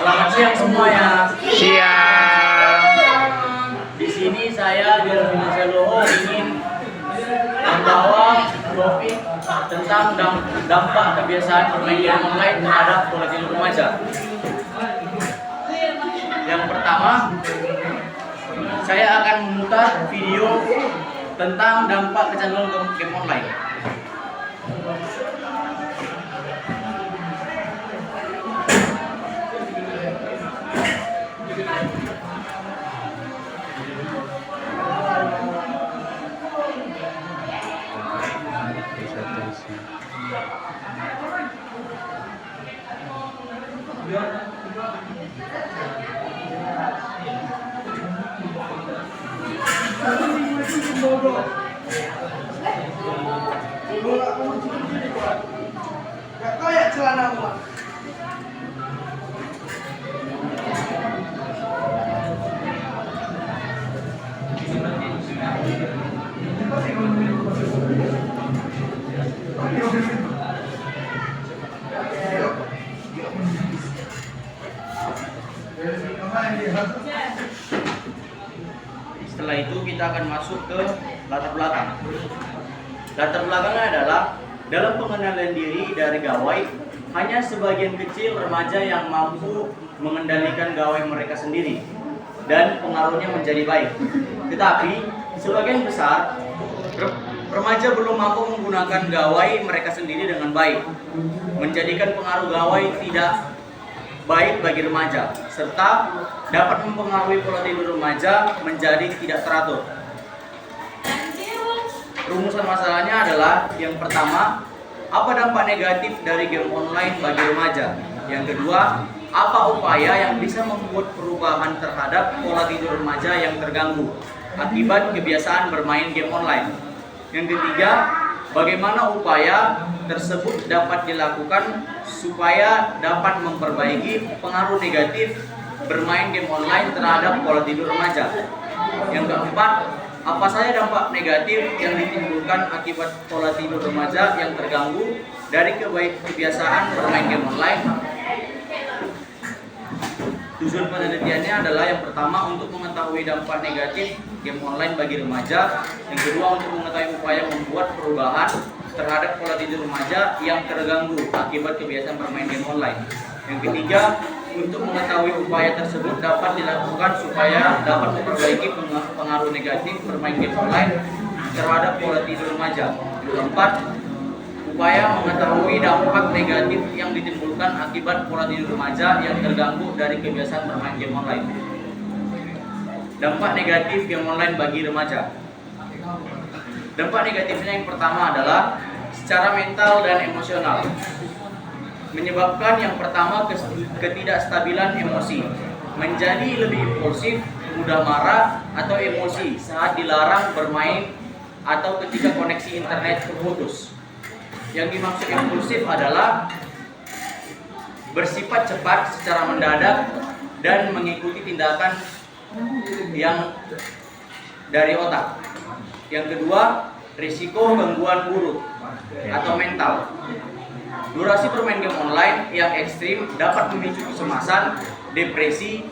Selamat siang semuanya. Siang. Di sini saya Jeremy Loho ingin membawa topik tentang dampak kebiasaan bermain game online terhadap pola tidur remaja. Yang pertama, saya akan memutar video tentang dampak kecanduan game online. Gak kayak celana emak. Setelah itu kita akan masuk ke latar belakang. Latar belakangnya adalah dalam pengenalan diri dari gawai, hanya sebagian kecil remaja yang mampu mengendalikan gawai mereka sendiri dan pengaruhnya menjadi baik. Tetapi sebagian besar remaja belum mampu menggunakan gawai mereka sendiri dengan baik, menjadikan pengaruh gawai tidak baik bagi remaja, serta dapat mempengaruhi pola tidur remaja menjadi tidak teratur. Rumusan masalahnya adalah yang pertama, apa dampak negatif dari game online bagi remaja? Yang kedua, apa upaya yang bisa membuat perubahan terhadap pola tidur remaja yang terganggu akibat kebiasaan bermain game online? Yang ketiga, bagaimana upaya tersebut dapat dilakukan supaya dapat memperbaiki pengaruh negatif bermain game online terhadap pola tidur remaja? Yang keempat, apa saja dampak negatif yang ditimbulkan akibat pola tidur remaja yang terganggu dari kebiasaan bermain game online? Tujuan penelitiannya adalah yang pertama untuk mengetahui dampak negatif game online bagi remaja, yang kedua untuk mengetahui upaya membuat perubahan terhadap pola tidur remaja yang terganggu akibat kebiasaan bermain game online. Yang ketiga, untuk mengetahui upaya tersebut dapat dilakukan supaya dapat memperbaiki pengaruh negatif bermain game online terhadap pola tidur remaja. Yang keempat, upaya mengetahui dampak negatif yang ditimbulkan akibat pola tidur remaja yang terganggu dari kebiasaan bermain game online. Dampak negatif game online bagi remaja. Dampak negatifnya yang pertama adalah secara mental dan emosional. Menyebabkan yang pertama ketidakstabilan emosi, menjadi lebih impulsif, mudah marah atau emosi saat dilarang bermain atau ketika koneksi internet terputus. Yang dimaksud impulsif adalah bersifat cepat secara mendadak dan mengikuti tindakan yang dari otak. Yang kedua, risiko gangguan buruk atau mental. Durasi bermain game online yang ekstrim dapat memicu kecemasan, depresi,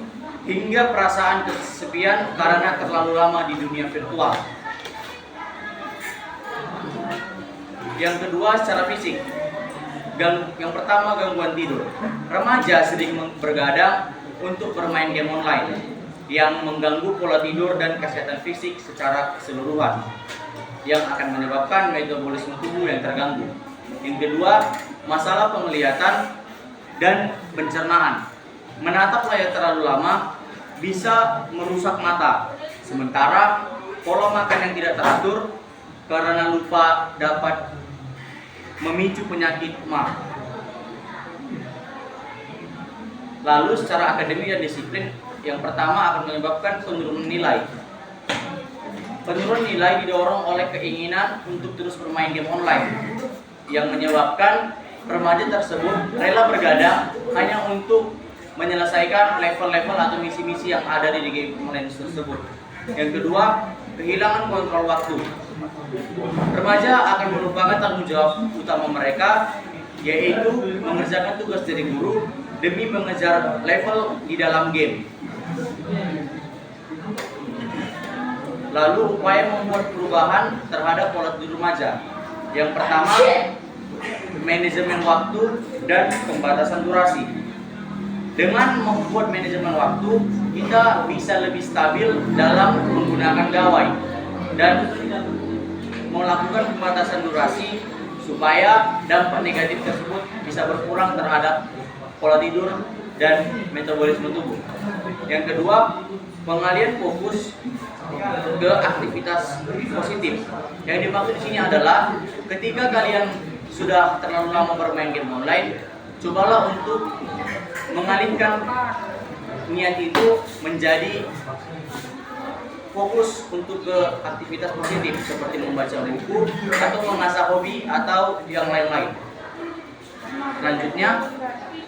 hingga perasaan kesepian karena terlalu lama di dunia virtual. Yang kedua, secara fisik. Yang pertama, gangguan tidur. Remaja sering bergadang untuk bermain game online yang mengganggu pola tidur dan kesehatan fisik secara keseluruhan, yang akan menyebabkan metabolisme tubuh yang terganggu. Yang kedua, masalah penglihatan dan pencernaan. Menatap layar terlalu lama bisa merusak mata, sementara pola makan yang tidak teratur karena lupa dapat memicu penyakit mah. Lalu secara akademik dan disiplin, yang pertama akan menyebabkan penurunan nilai. Penurunan nilai didorong oleh keinginan untuk terus bermain game online, yang menyebabkan remaja tersebut rela bergadang hanya untuk menyelesaikan level-level atau misi-misi yang ada di game online tersebut. Yang kedua, kehilangan kontrol waktu. Remaja akan melupakan tanggung jawab utama mereka, yaitu mengerjakan tugas dari guru demi mengejar level di dalam game. Lalu upaya membuat perubahan terhadap pola tidur remaja. Yang pertama, manajemen waktu dan pembatasan durasi. Dengan membuat manajemen waktu, kita bisa lebih stabil dalam menggunakan gawai dan melakukan pembatasan durasi supaya dampak negatif tersebut bisa berkurang terhadap pola tidur dan metabolisme tubuh. Yang kedua, pengalihan fokus ke aktivitas positif. Yang dimaksud di sini adalah ketika kalian sudah terlalu lama bermain game online, cobalah untuk mengalihkan niat itu menjadi fokus untuk ke aktivitas positif seperti membaca buku atau mengasah hobi atau yang lain-lain. Selanjutnya,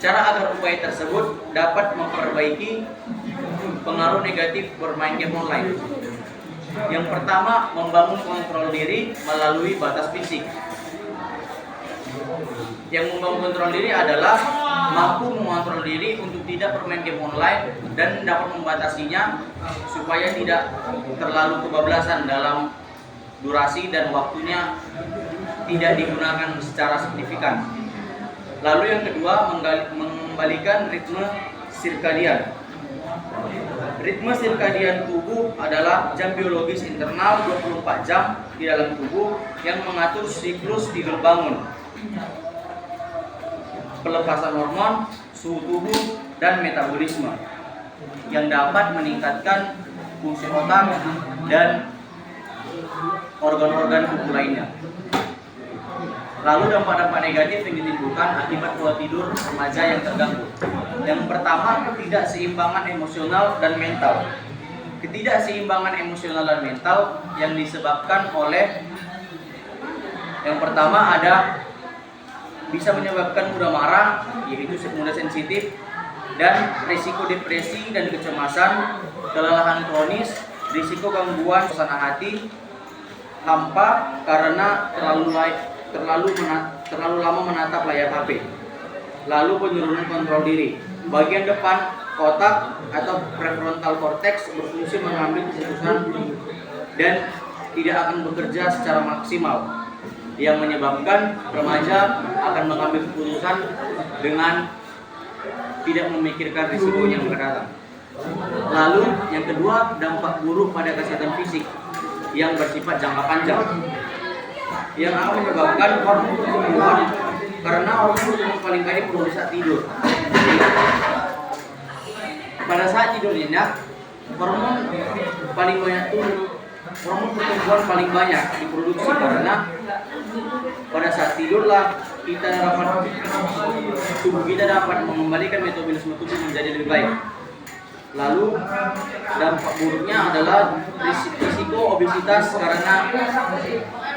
cara agar upaya tersebut dapat memperbaiki pengaruh negatif bermain game online. Yang pertama, membangun kontrol diri melalui batas fisik. Yang membangun kontrol diri adalah mampu mengontrol diri untuk tidak bermain game online dan dapat membatasinya supaya tidak terlalu kebablasan dalam durasi dan waktunya tidak digunakan secara signifikan. Lalu yang kedua, mengembalikan ritme sirkadian. Ritme sirkadian tubuh adalah jam biologis internal 24 jam di dalam tubuh yang mengatur siklus tidur bangun, pelepasan hormon, suhu tubuh, dan metabolisme yang dapat meningkatkan fungsi otak dan organ-organ tubuh lainnya. Lalu dampak-dampak negatif yang ditimbulkan akibat pola tidur remaja yang terganggu. Yang pertama, ketidakseimbangan emosional dan mental. Ketidakseimbangan emosional dan mental yang disebabkan oleh yang pertama ada bisa menyebabkan mudah marah, yaitu mudah sensitif, dan risiko depresi dan kecemasan, kelelahan kronis, risiko gangguan suasana hati, hampa karena terlalu lama menatap layar HP. Lalu penurunan kontrol diri. Bagian depan otak atau prefrontal cortex berfungsi mengambil keputusan dan tidak akan bekerja secara maksimal, yang menyebabkan remaja akan mengambil keputusan dengan tidak memikirkan risiko yang akan. Lalu yang kedua, dampak buruk pada kesehatan fisik yang bersifat jangka panjang, yang akan menyebabkan hormon pertumbuhan, karena hormon paling banyak produksi saat tidur. Pada saat tidur nyenyak, hormon paling banyak hormon pertumbuhan paling banyak diproduksi, karena pada saat tidurlah tubuh kita dapat mengembalikan metabolisme tubuh menjadi lebih baik. Lalu dampak buruknya adalah risiko obesitas karena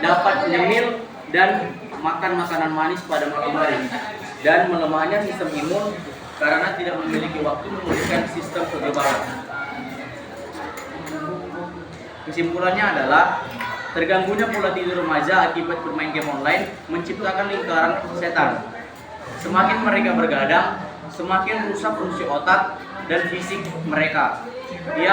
dapat nyemil dan makan makanan manis pada malam hari, dan melemahnya sistem imun karena tidak memiliki waktu memulihkan sistem kekebalan. Kesimpulannya adalah terganggunya pola tidur remaja akibat bermain game online menciptakan lingkaran setan. Semakin mereka bergadang, semakin rusak fungsi otak dan fisik mereka.